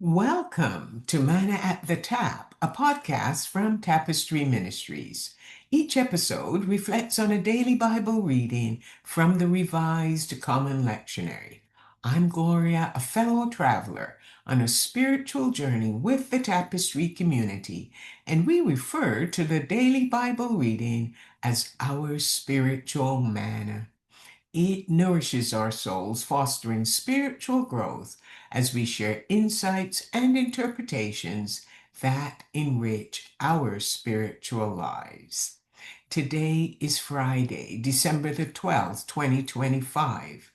Welcome to Manna at the Tap, a podcast from Tapestry Ministries. Each episode reflects on a daily Bible reading from the Revised Common Lectionary. I'm Gloria, a fellow traveler on a spiritual journey with the Tapestry community, and we refer to the daily Bible reading as our spiritual manna. It nourishes our souls, fostering spiritual growth as we share insights and interpretations that enrich our spiritual lives. Today is Friday, December the 12th, 2025.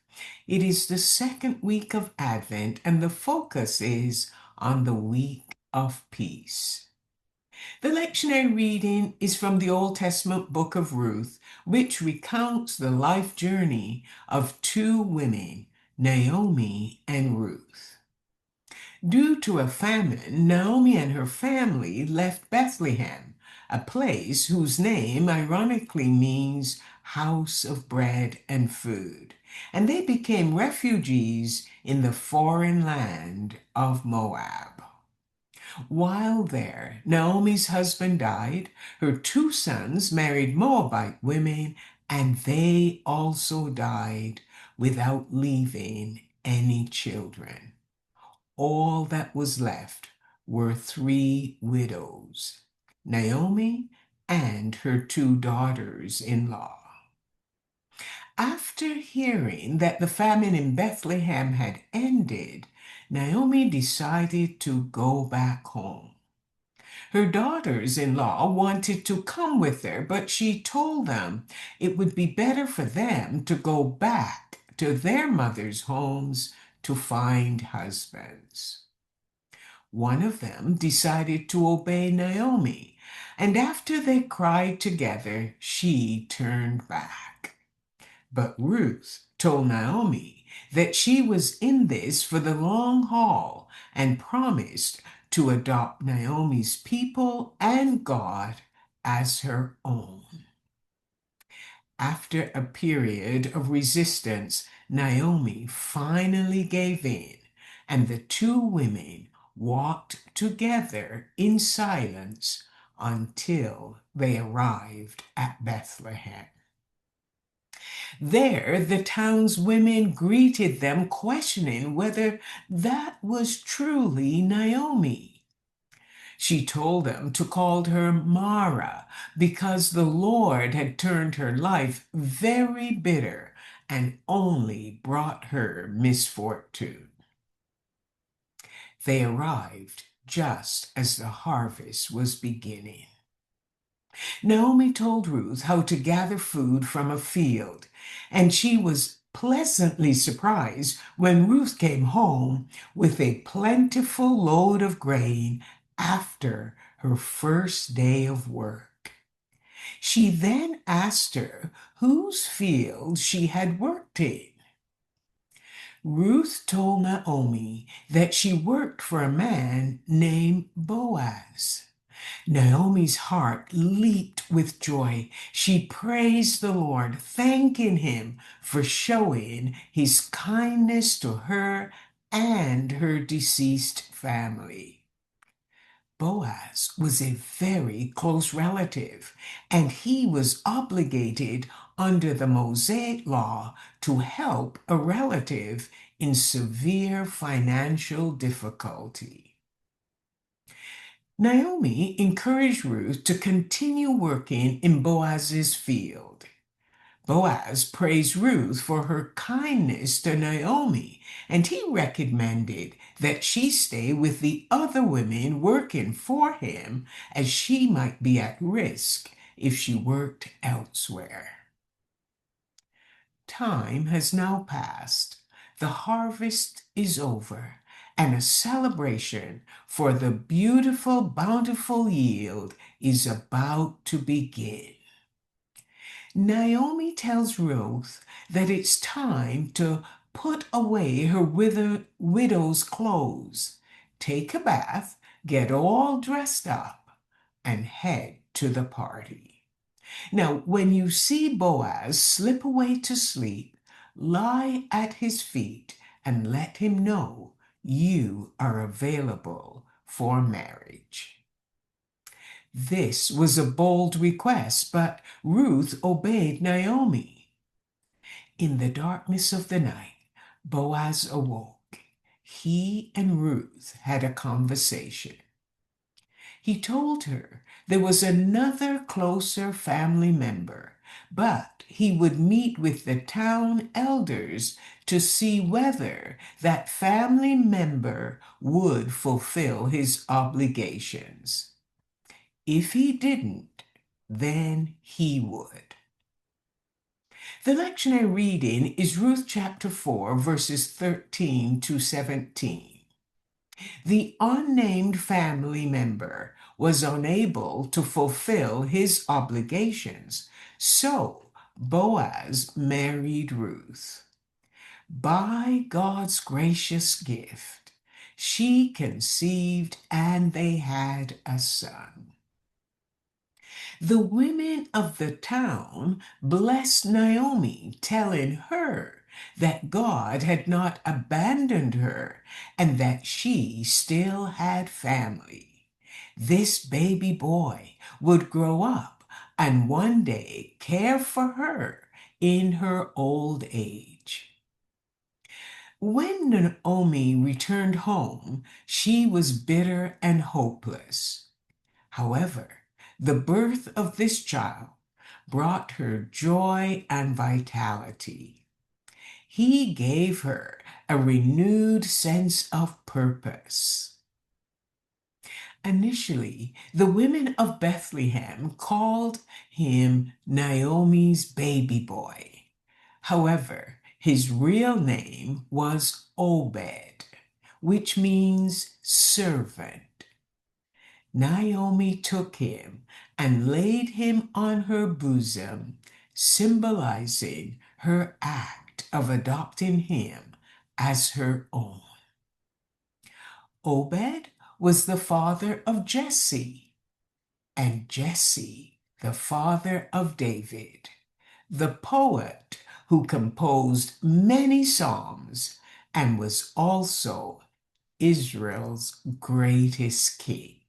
It is the second week of Advent, and the focus is on the week of peace. The lectionary reading is from the Old Testament book of Ruth, which recounts the life journey of two women, Naomi and Ruth. Due to a famine, Naomi and her family left Bethlehem, a place whose name ironically means house of bread and food, and they became refugees in the foreign land of Moab. While there, Naomi's husband died, her two sons married Moabite women, and they also died without leaving any children. All that was left were three widows, Naomi and her two daughters-in-law. After hearing that the famine in Bethlehem had ended, Naomi decided to go back home. Her daughters-in-law wanted to come with her, but she told them it would be better for them to go back to their mother's homes to find husbands. One of them decided to obey Naomi, and after they cried together, she turned back. But Ruth told Naomi that she was in this for the long haul and promised to adopt Naomi's people and God as her own. After a period of resistance, Naomi finally gave in, and the two women walked together in silence until they arrived at Bethlehem. There, the town's women greeted them, questioning whether that was truly Naomi. She told them to call her Mara because the Lord had turned her life very bitter and only brought her misfortune. They arrived just as the harvest was beginning. Naomi told Ruth how to gather food from a field, and she was pleasantly surprised when Ruth came home with a plentiful load of grain after her first day of work. She then asked her whose field she had worked in. Ruth told Naomi that she worked for a man named Boaz. Naomi's heart leaped with joy. She praised the Lord, thanking him for showing his kindness to her and her deceased family. Boaz was a very close relative, and he was obligated under the Mosaic law to help a relative in severe financial difficulty. Naomi encouraged Ruth to continue working in Boaz's field. Boaz praised Ruth for her kindness to Naomi, and he recommended that she stay with the other women working for him, as she might be at risk if she worked elsewhere. Time has now passed. The harvest is over, and a celebration for the beautiful, bountiful yield is about to begin. Naomi tells Ruth that it's time to put away her widow's clothes, take a bath, get all dressed up, and head to the party. Now, when you see Boaz slip away to sleep, lie at his feet and let him know you are available for marriage. This was a bold request, but Ruth obeyed Naomi. In the darkness of the night, Boaz awoke. He and Ruth had a conversation. He told her there was another closer family member, but he would meet with the town elders to see whether that family member would fulfill his obligations. If he didn't, then he would. The lectionary reading is Ruth chapter 4, verses 13 to 17. The unnamed family member was unable to fulfill his obligations, so Boaz married Ruth. By God's gracious gift, she conceived and they had a son. The women of the town blessed Naomi, telling her that God had not abandoned her and that she still had family. This baby boy would grow up and one day care for her in her old age. When Naomi returned home, she was bitter and hopeless. However, the birth of this child brought her joy and vitality. He gave her a renewed sense of purpose. Initially, the women of Bethlehem called him Naomi's baby boy. However, his real name was Obed, which means servant. Naomi took him and laid him on her bosom, symbolizing her act of adopting him as her own. Obed was the father of Jesse, and Jesse the father of David, the poet who composed many psalms and was also Israel's greatest king.